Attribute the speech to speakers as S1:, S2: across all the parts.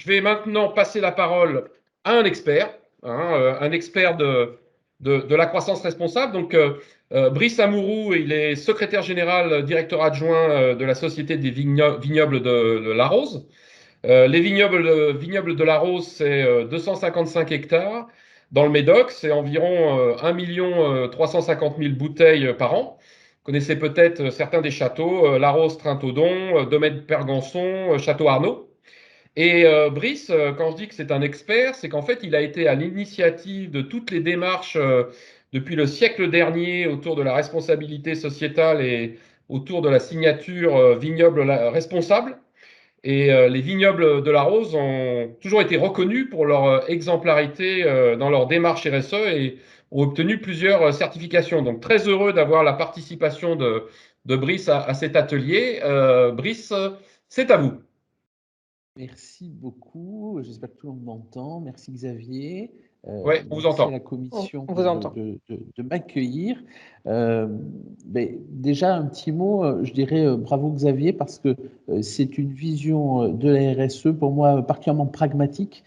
S1: je vais maintenant passer la parole à un expert, un expert de la croissance responsable. Donc, Brice Amourou, il est secrétaire général, directeur adjoint de la Société des vignobles de La Rose. Les vignobles de La Rose, c'est 255 hectares. Dans le Médoc, c'est environ 1 350 000 bouteilles par an. Vous connaissez peut-être certains des châteaux, La Rose, Trinthodon, Domaine Pergançon, Château Arnaud. Et Brice, quand je dis que c'est un expert, c'est qu'en fait, il a été à l'initiative de toutes les démarches depuis le siècle dernier autour de la responsabilité sociétale et autour de la signature vignoble responsable. Et les vignobles de la Rose ont toujours été reconnus pour leur exemplarité dans leur démarche RSE et ont obtenu plusieurs certifications. Donc très heureux d'avoir la participation de Brice à cet atelier. Brice, c'est à vous.
S2: Merci beaucoup, j'espère que tout le monde m'entend. Merci Xavier,
S1: Oui, on vous
S2: merci à
S1: entend.
S2: la commission
S3: On vous entend.
S2: de m'accueillir. Déjà un petit mot, je dirais bravo Xavier, parce que c'est une vision de la RSE pour moi particulièrement pragmatique,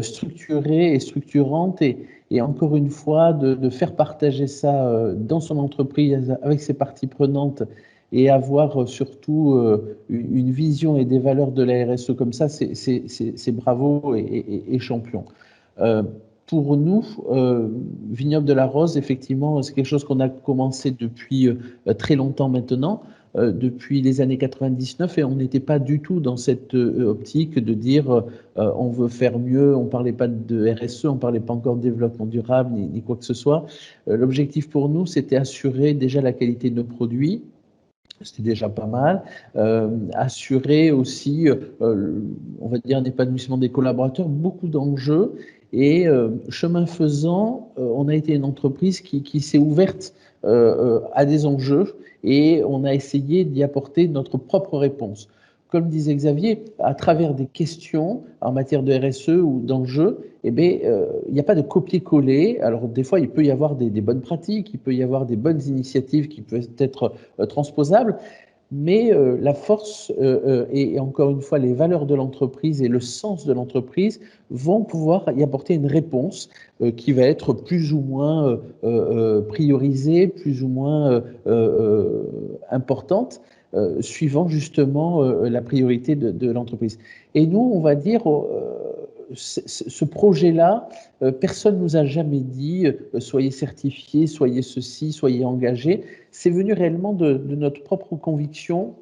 S2: structurée et structurante, et encore une fois de faire partager ça dans son entreprise avec ses parties prenantes et avoir surtout une vision et des valeurs de la RSE comme ça, c'est bravo et champion. Pour nous, Vignoble de la Rose, effectivement, c'est quelque chose qu'on a commencé depuis très longtemps maintenant, depuis les années 99, et on n'était pas du tout dans cette optique de dire on veut faire mieux, on ne parlait pas de RSE, on ne parlait pas encore de développement durable, ni quoi que ce soit. L'objectif pour nous, c'était assurer déjà la qualité de nos produits. C'était déjà pas mal. Assurer aussi, on va dire, un épanouissement des collaborateurs, beaucoup d'enjeux. Et chemin faisant, on a été une entreprise qui s'est ouverte à des enjeux et on a essayé d'y apporter notre propre réponse. Comme disait Xavier, à travers des questions en matière de RSE ou d'enjeux, il n'y a pas de copier-coller. Alors des fois, il peut y avoir des bonnes pratiques, il peut y avoir des bonnes initiatives qui peuvent être transposables, mais la force et encore une fois les valeurs de l'entreprise et le sens de l'entreprise vont pouvoir y apporter une réponse qui va être plus ou moins priorisée, plus ou moins importante, suivant justement la priorité de l'entreprise. Et nous, on va dire, ce projet-là, personne ne nous a jamais dit soyez certifiés, soyez ceci, soyez engagés. C'est venu réellement de notre propre conviction,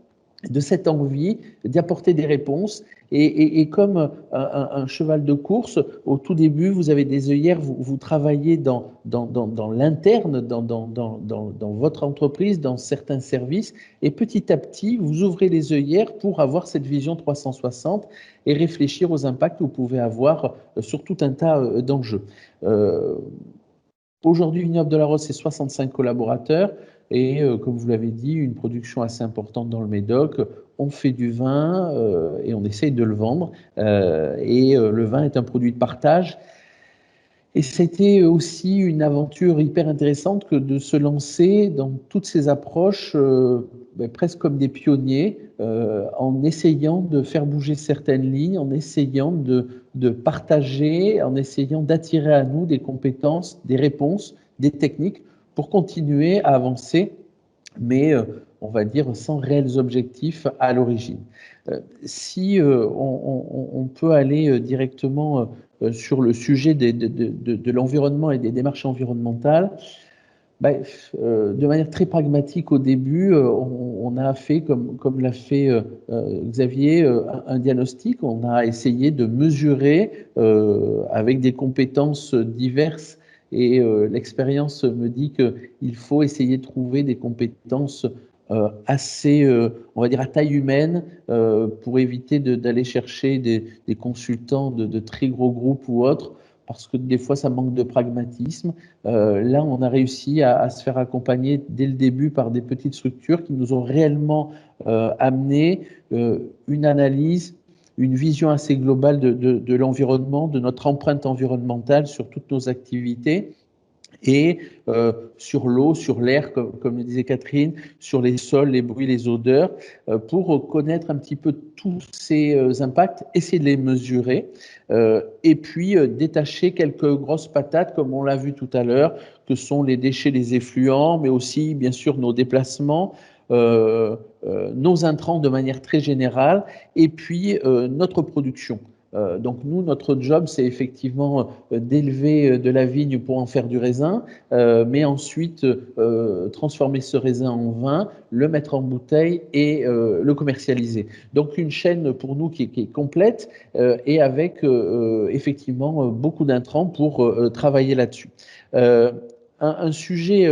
S2: de cette envie d'y apporter des réponses. Et comme un cheval de course, au tout début, vous avez des œillères, vous travaillez dans l'interne, dans votre entreprise, dans certains services, et petit à petit, vous ouvrez les œillères pour avoir cette vision 360 et réfléchir aux impacts que vous pouvez avoir sur tout un tas d'enjeux. Aujourd'hui, Vignoble de la Rose, c'est 65 collaborateurs et, comme vous l'avez dit, une production assez importante dans le Médoc. On fait du vin et on essaye de le vendre. Le vin est un produit de partage. Et c'était aussi une aventure hyper intéressante que de se lancer dans toutes ces approches presque comme des pionniers, en essayant de faire bouger certaines lignes, en essayant de partager, en essayant d'attirer à nous des compétences, des réponses, des techniques pour continuer à avancer, mais on va dire sans réels objectifs à l'origine. Si on peut aller directement sur le sujet de l'environnement et des démarches environnementales, de manière très pragmatique au début, on a fait, comme l'a fait Xavier, un diagnostic. On a essayé de mesurer avec des compétences diverses et l'expérience me dit qu'il faut essayer de trouver des compétences assez, on va dire, à taille humaine pour éviter d'aller chercher des consultants de très gros groupes ou autres, parce que des fois, ça manque de pragmatisme. Là, on a réussi à se faire accompagner dès le début par des petites structures qui nous ont réellement amené une analyse, une vision assez globale de l'environnement, de notre empreinte environnementale sur toutes nos activités. et sur l'eau, sur l'air, comme le disait Catherine, sur les sols, les bruits, les odeurs, pour connaître un petit peu tous ces impacts, essayer de les mesurer, et puis détacher quelques grosses patates, comme on l'a vu tout à l'heure, que sont les déchets, les effluents, mais aussi, bien sûr, nos déplacements, nos intrants de manière très générale, et puis notre production. Donc nous, notre job, c'est effectivement d'élever de la vigne pour en faire du raisin, mais ensuite transformer ce raisin en vin, le mettre en bouteille et le commercialiser. Donc une chaîne pour nous qui est complète et avec effectivement beaucoup d'intrants pour travailler là-dessus. Un sujet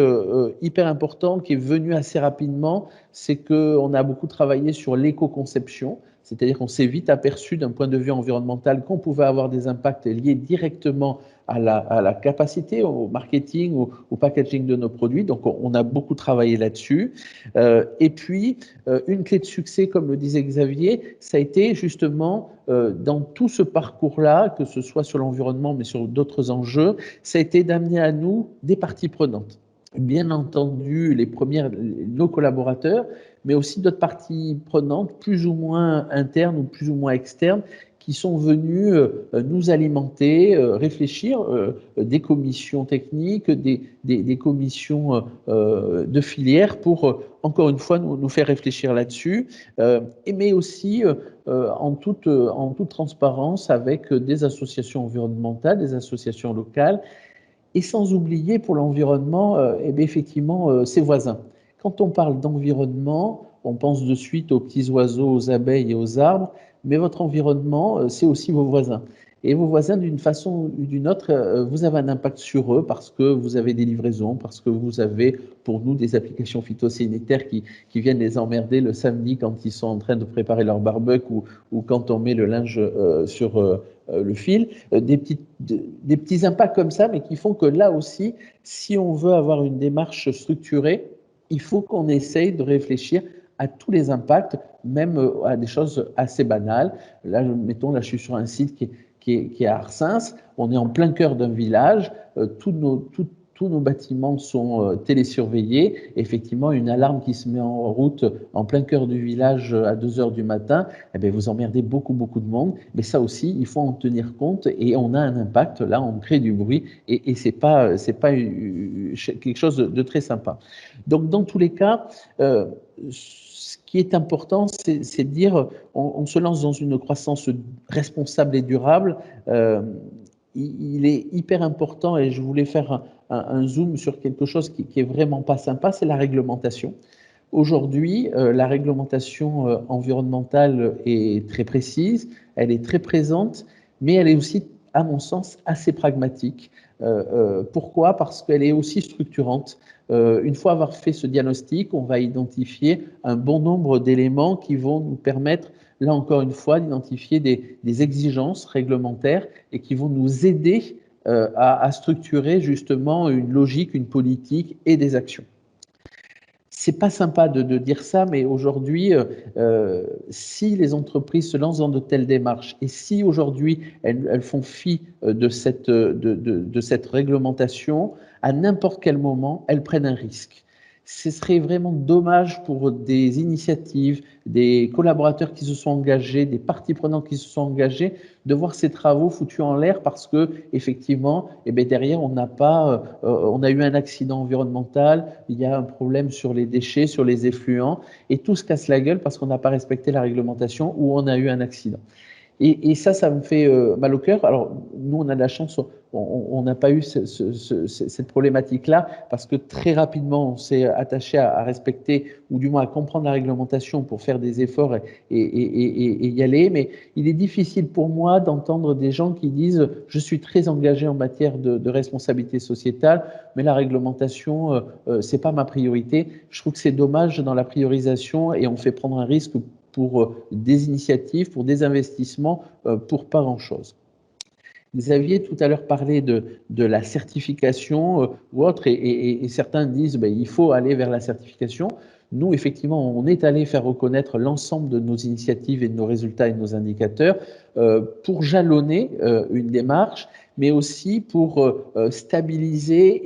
S2: hyper important qui est venu assez rapidement, c'est qu'on a beaucoup travaillé sur l'éco-conception. C'est-à-dire qu'on s'est vite aperçu d'un point de vue environnemental qu'on pouvait avoir des impacts liés directement à la capacité, au marketing, au packaging de nos produits. Donc, on a beaucoup travaillé là-dessus. Et puis, une clé de succès, comme le disait Xavier, ça a été justement dans tout ce parcours-là, que ce soit sur l'environnement, mais sur d'autres enjeux, ça a été d'amener à nous des parties prenantes. Bien entendu, nos collaborateurs, mais aussi d'autres parties prenantes, plus ou moins internes ou plus ou moins externes, qui sont venus nous alimenter, réfléchir, des commissions techniques, des commissions de filière pour, encore une fois, nous faire réfléchir là-dessus, mais aussi en toute transparence avec des associations environnementales, des associations locales, et sans oublier pour l'environnement, ses voisins. Quand on parle d'environnement, on pense de suite aux petits oiseaux, aux abeilles et aux arbres, mais votre environnement, c'est aussi vos voisins. Et vos voisins, d'une façon ou d'une autre, vous avez un impact sur eux parce que vous avez des livraisons, parce que vous avez, pour nous, des applications phytosanitaires qui viennent les emmerder le samedi quand ils sont en train de préparer leur barbecue ou quand on met le linge sur le fil, des petits impacts comme ça, mais qui font que là aussi, si on veut avoir une démarche structurée, il faut qu'on essaye de réfléchir à tous les impacts, même à des choses assez banales. Là, mettons, je suis sur un site qui est à Arsens, on est en plein cœur d'un village, tous nos bâtiments sont télésurveillés. Effectivement, une alarme qui se met en route en plein cœur du village à 2 heures du matin, eh bien, vous emmerdez beaucoup de monde. Mais ça aussi, il faut en tenir compte et on a un impact. Là, on crée du bruit et c'est pas quelque chose de très sympa. Donc, dans tous les cas, ce qui est important, c'est de dire, on se lance dans une croissance responsable et durable. Il est hyper important, et je voulais faire un zoom sur quelque chose qui est vraiment pas sympa, c'est la réglementation. Aujourd'hui, la réglementation environnementale est très précise, elle est très présente, mais elle est aussi, à mon sens, assez pragmatique. Pourquoi? Parce qu'elle est aussi structurante. Une fois avoir fait ce diagnostic, on va identifier un bon nombre d'éléments qui vont nous permettre, là encore une fois, d'identifier des exigences réglementaires et qui vont nous aider à structurer justement une logique, une politique et des actions. C'est pas sympa de dire ça, mais aujourd'hui, si les entreprises se lancent dans de telles démarches et si aujourd'hui elles font fi de cette réglementation, à n'importe quel moment, elles prennent un risque. Ce serait vraiment dommage pour des initiatives, des collaborateurs qui se sont engagés, des parties prenantes qui se sont engagées, de voir ces travaux foutus en l'air parce que effectivement, derrière on a eu un accident environnemental, il y a un problème sur les déchets, sur les effluents, et tout se casse la gueule parce qu'on n'a pas respecté la réglementation ou on a eu un accident. Et ça me fait mal au cœur. Alors, nous, on a de la chance, on n'a pas eu cette problématique-là, parce que très rapidement, on s'est attaché à respecter, ou du moins à comprendre la réglementation pour faire des efforts et y aller. Mais il est difficile pour moi d'entendre des gens qui disent « je suis très engagé en matière de responsabilité sociétale, mais la réglementation, c'est pas ma priorité ». Je trouve que c'est dommage dans la priorisation et on fait prendre un risque pour des initiatives, pour des investissements, pour pas grand-chose. Xavier, tout à l'heure, parlait de la certification ou autre, et certains disent il faut aller vers la certification. Nous, effectivement, on est allé faire reconnaître l'ensemble de nos initiatives et de nos résultats et de nos indicateurs pour jalonner une démarche, mais aussi pour stabiliser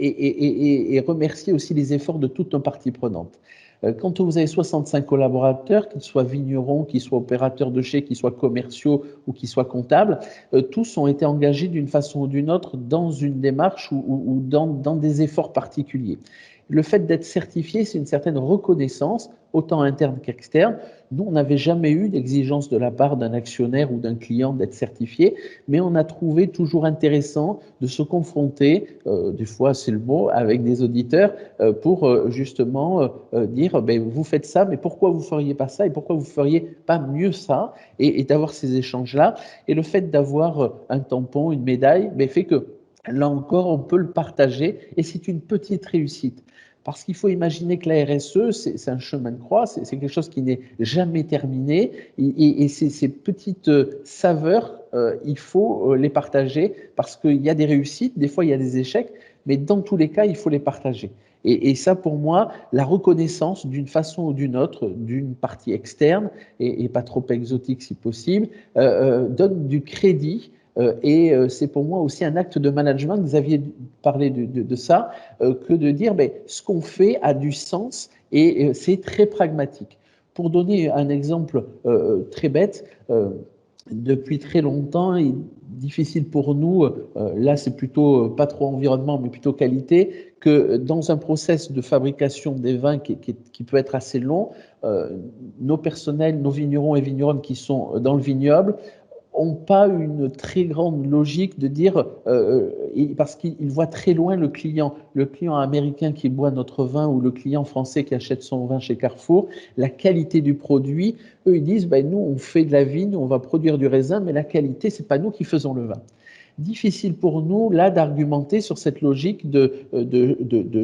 S2: et remercier aussi les efforts de toutes nos parties prenantes. Quand vous avez 65 collaborateurs, qu'ils soient vignerons, qu'ils soient opérateurs de chais, qu'ils soient commerciaux ou qu'ils soient comptables, tous ont été engagés d'une façon ou d'une autre dans une démarche ou dans des efforts particuliers. Le fait d'être certifié, c'est une certaine reconnaissance, autant interne qu'externe. Nous, on n'avait jamais eu d'exigence de la part d'un actionnaire ou d'un client d'être certifié, mais on a trouvé toujours intéressant de se confronter, des fois c'est le mot, avec des auditeurs pour justement dire ben, vous faites ça, mais pourquoi vous ne feriez pas ça et pourquoi vous ne feriez pas mieux ça et d'avoir ces échanges-là. Et le fait d'avoir un tampon, une médaille, ben, fait que là encore, on peut le partager et c'est une petite réussite. Parce qu'il faut imaginer que la RSE, c'est un chemin de croix, c'est quelque chose qui n'est jamais terminé. Et ces petites saveurs, il faut les partager parce qu'il y a des réussites, des fois il y a des échecs, mais dans tous les cas, il faut les partager. Et ça, pour moi, la reconnaissance d'une façon ou d'une autre, d'une partie externe, et pas trop exotique si possible, donne du crédit. Et c'est pour moi aussi un acte de management. Vous aviez parlé de ça, que de dire ben, ce qu'on fait a du sens et c'est très pragmatique. Pour donner un exemple très bête, depuis très longtemps, il est difficile pour nous, là c'est plutôt pas trop environnement mais plutôt qualité, que dans un process de fabrication des vins qui peut être assez long, nos personnels, nos vignerons et vigneronnes qui sont dans le vignoble n'ont pas une très grande logique de dire, parce qu'ils voient très loin le client américain qui boit notre vin ou le client français qui achète son vin chez Carrefour, la qualité du produit, eux ils disent, ben, nous on fait de la vigne, on va produire du raisin, mais la qualité, c'est pas nous qui faisons le vin. Difficile pour nous, là, d'argumenter sur cette logique de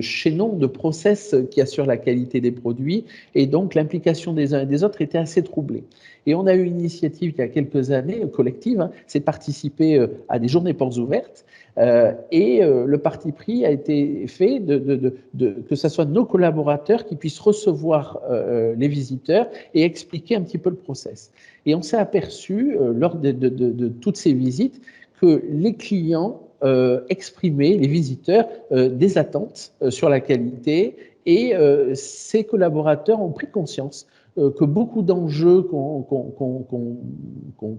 S2: chaînon, de process qui assure la qualité des produits, et donc l'implication des uns et des autres était assez troublée. Et on a eu une initiative il y a quelques années, collective, hein, c'est de participer à des journées portes ouvertes, le parti pris a été fait que ce soit nos collaborateurs qui puissent recevoir les visiteurs et expliquer un petit peu le process. Et on s'est aperçu, lors de toutes ces visites, que les clients exprimaient, les visiteurs, des attentes sur la qualité et ces collaborateurs ont pris conscience que beaucoup d'enjeux qu'on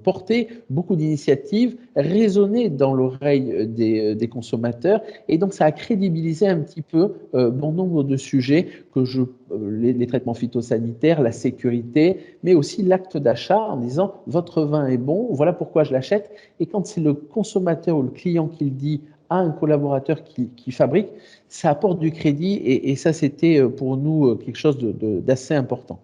S2: portait, beaucoup d'initiatives résonnaient dans l'oreille des consommateurs et donc ça a crédibilisé un petit peu bon nombre de sujets que les traitements phytosanitaires, la sécurité, mais aussi l'acte d'achat en disant votre vin est bon, voilà pourquoi je l'achète. Et quand c'est le consommateur ou le client qui le dit à un collaborateur qui fabrique, ça apporte du crédit et ça c'était pour nous quelque chose d'assez important.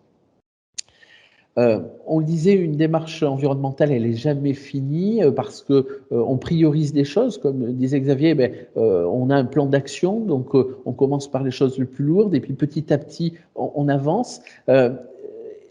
S2: On le disait, une démarche environnementale, elle n'est jamais finie parce qu'on priorise des choses. Comme disait Xavier, ben, on a un plan d'action, donc on commence par les choses les plus lourdes et puis petit à petit, on avance.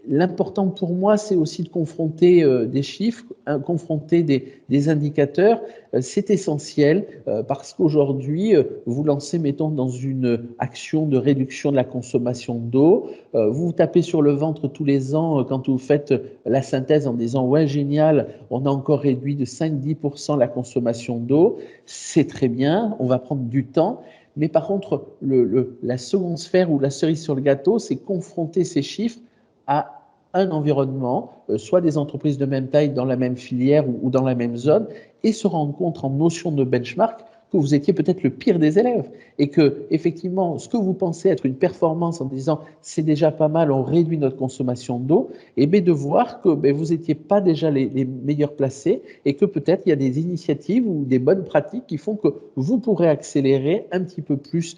S2: L'important pour moi, c'est aussi de confronter des chiffres, confronter des indicateurs. C'est essentiel parce qu'aujourd'hui, vous lancez, mettons, dans une action de réduction de la consommation d'eau. Vous vous tapez sur le ventre tous les ans quand vous faites la synthèse en disant « Ouais, génial, on a encore réduit de 5-10% la consommation d'eau. » C'est très bien, on va prendre du temps. Mais par contre, la seconde sphère ou la cerise sur le gâteau, c'est confronter ces chiffres à un environnement, soit des entreprises de même taille dans la même filière ou dans la même zone, et se rendre compte en notion de benchmark que vous étiez peut-être le pire des élèves et que effectivement ce que vous pensez être une performance en disant c'est déjà pas mal, on réduit notre consommation d'eau, et bien de voir que vous n'étiez pas déjà les meilleurs placés et que peut-être il y a des initiatives ou des bonnes pratiques qui font que vous pourrez accélérer un petit peu plus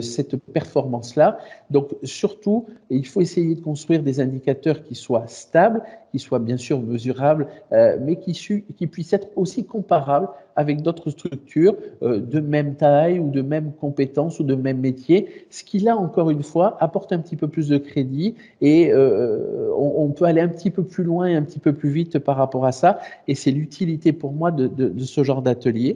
S2: cette performance-là. Donc surtout, il faut essayer de construire des indicateurs qui soient stables, qui soient bien sûr mesurables, mais qui puissent être aussi comparables avec d'autres structures de même taille ou de même compétence ou de même métier, ce qui là encore une fois apporte un petit peu plus de crédit et on peut aller un petit peu plus loin et un petit peu plus vite par rapport à ça, et c'est l'utilité pour moi de ce genre d'atelier.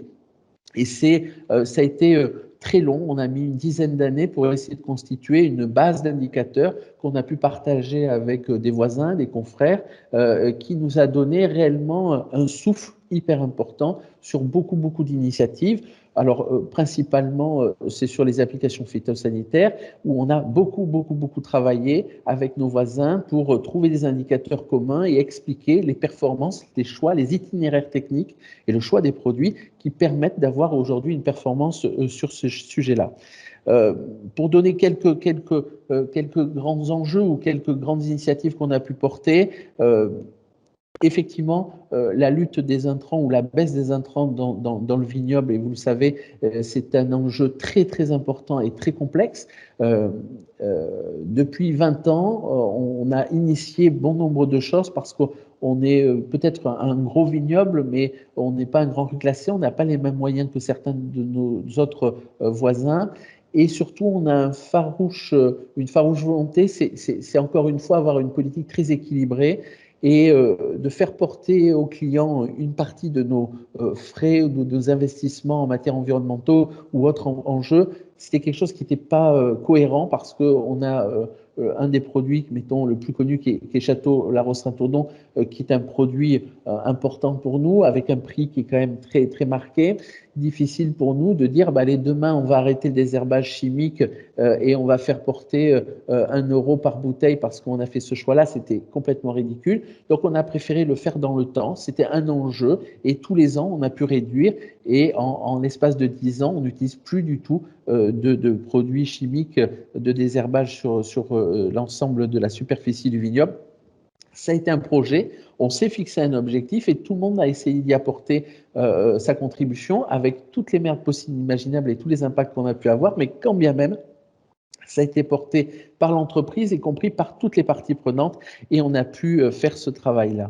S2: Et ça a été très long. On a mis une dizaine d'années pour essayer de constituer une base d'indicateurs qu'on a pu partager avec des voisins, des confrères, qui nous a donné réellement un souffle hyper important sur beaucoup d'initiatives. Alors, principalement, c'est sur les applications phytosanitaires où on a beaucoup travaillé avec nos voisins pour trouver des indicateurs communs et expliquer les performances, les choix, les itinéraires techniques et le choix des produits qui permettent d'avoir aujourd'hui une performance sur ce sujet-là. Pour donner quelques grands enjeux ou quelques grandes initiatives qu'on a pu porter, effectivement, la lutte des intrants ou la baisse des intrants dans le vignoble, et vous le savez, c'est un enjeu très important et très complexe. Depuis 20 ans, on a initié bon nombre de choses parce qu'on est peut-être un gros vignoble, mais on n'est pas un grand cru classé, on n'a pas les mêmes moyens que certains de nos autres voisins. Et surtout, on a une farouche volonté, c'est encore une fois avoir une politique très équilibrée et de faire porter aux clients une partie de nos frais ou de nos investissements en matière environnementaux ou autres enjeux. C'était quelque chose qui n'était pas cohérent parce qu'on a un des produits, mettons, le plus connu qui est Château La Roche-Saint-Audon, qui est un produit important pour nous, avec un prix qui est quand même très marqué. Difficile pour nous de dire, allez, demain, on va arrêter le désherbage chimique et on va faire porter 1 euro par bouteille parce qu'on a fait ce choix-là. C'était complètement ridicule. Donc, on a préféré le faire dans le temps. C'était un enjeu et tous les ans, on a pu réduire et en l'espace de 10 ans, on n'utilise plus du tout de produits chimiques de désherbage sur l'ensemble de la superficie du vignoble. Ça a été un projet, on s'est fixé un objectif et tout le monde a essayé d'y apporter sa contribution avec toutes les merdes possibles, imaginables et tous les impacts qu'on a pu avoir, mais quand bien même, ça a été porté par l'entreprise, y compris par toutes les parties prenantes, et on a pu faire ce travail-là.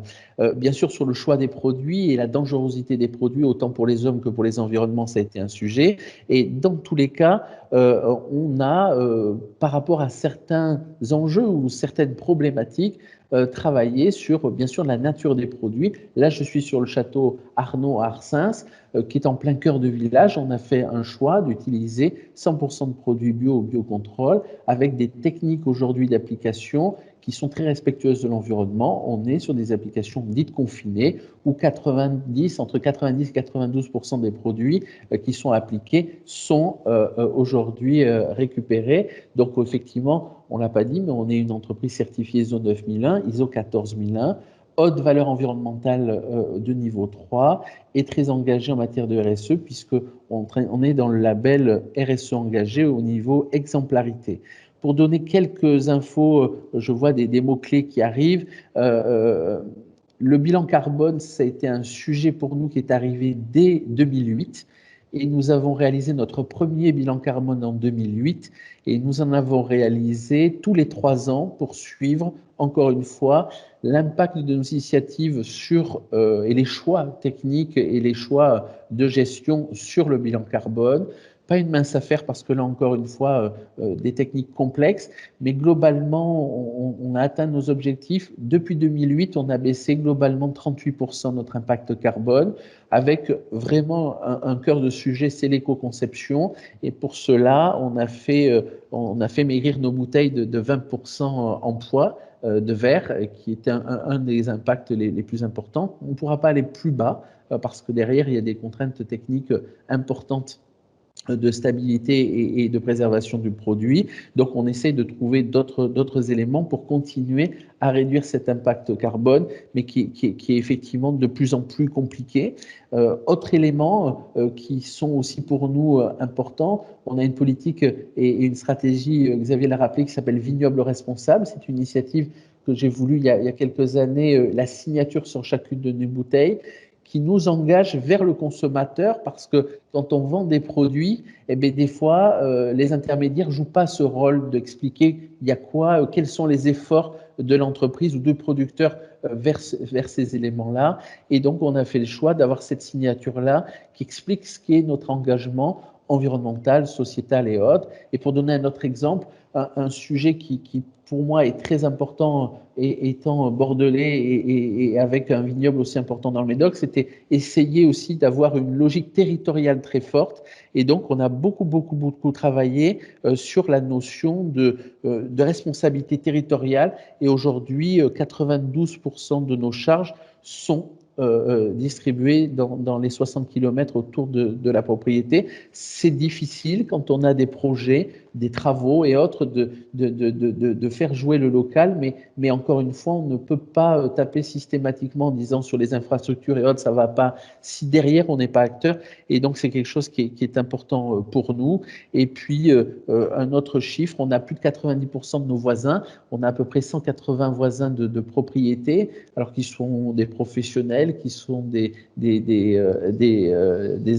S2: Bien sûr, sur le choix des produits et la dangerosité des produits, autant pour les hommes que pour les environnements, ça a été un sujet. Et dans tous les cas, on a, par rapport à certains enjeux ou certaines problématiques, travaillé sur, bien sûr, la nature des produits. Là, je suis sur le château Arnaud à Arsens, qui est en plein cœur de village. On a fait un choix d'utiliser 100% de produits bio au biocontrôle avec des techniques aujourd'hui d'application qui sont très respectueuses de l'environnement. On est sur des applications dites confinées où entre 90 et 92% des produits qui sont appliqués sont aujourd'hui récupérés. Donc effectivement, on ne l'a pas dit, mais on est une entreprise certifiée ISO 9001, ISO 14001, haute valeur environnementale de niveau 3 et très engagée en matière de RSE puisqu'on est dans le label RSE engagé au niveau exemplarité. Pour donner quelques infos, je vois des mots-clés qui arrivent. Le bilan carbone, ça a été un sujet pour nous qui est arrivé dès 2008 et nous avons réalisé notre premier bilan carbone en 2008 et nous en avons réalisé tous les 3 ans pour suivre, encore une fois, l'impact de nos initiatives et les choix techniques et les choix de gestion sur le bilan carbone. Pas une mince affaire parce que là, encore une fois, des techniques complexes, mais globalement, on a atteint nos objectifs. Depuis 2008, on a baissé globalement de 38% notre impact carbone, avec vraiment un cœur de sujet, c'est l'éco-conception. Et pour cela, on a fait maigrir nos bouteilles de 20% en poids de verre, qui était un des impacts les plus importants. On ne pourra pas aller plus bas parce que derrière, il y a des contraintes techniques importantes de stabilité et de préservation du produit. Donc, on essaie de trouver d'autres éléments pour continuer à réduire cet impact carbone, mais qui est effectivement de plus en plus compliqué. Autres éléments qui sont aussi pour nous importants, on a une politique et une stratégie, Xavier l'a rappelé, qui s'appelle Vignoble responsable. C'est une initiative que j'ai voulu il y a quelques années, la signature sur chacune de nos bouteilles, qui nous engage vers le consommateur parce que quand on vend des produits, eh bien, des fois, les intermédiaires ne jouent pas ce rôle d'expliquer il y a quoi, quels sont les efforts de l'entreprise ou du producteur vers ces éléments-là. Et donc, on a fait le choix d'avoir cette signature-là qui explique ce qui est notre engagement environnementales, sociétales et autres. Et pour donner un autre exemple, un sujet qui pour moi est très important, et étant bordelais et avec un vignoble aussi important dans le Médoc, c'était essayer aussi d'avoir une logique territoriale très forte. Et donc, on a beaucoup travaillé sur la notion de responsabilité territoriale. Et aujourd'hui, 92% de nos charges sont distribuées dans les 60 km autour de la propriété. C'est difficile quand on a des projets, des travaux et autres de faire jouer le local, mais encore une fois, on ne peut pas taper systématiquement en disant sur les infrastructures et autres, ça ne va pas, si derrière on n'est pas acteur. Et donc, c'est quelque chose qui est important pour nous. Et puis, un autre chiffre, on a plus de 90% de nos voisins, on a à peu près 180 voisins de propriété, alors qu'ils sont des professionnels, qui sont des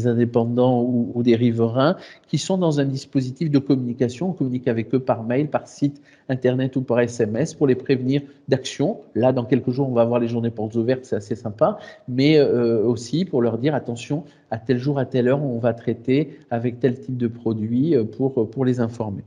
S2: indépendants ou des riverains, qui sont dans un dispositif de communication. On communique avec eux par mail, par site internet ou par SMS pour les prévenir d'actions. Là, dans quelques jours, on va avoir les journées portes ouvertes, c'est assez sympa, mais aussi pour leur dire attention, à tel jour, à telle heure, on va traiter avec tel type de produit pour les informer.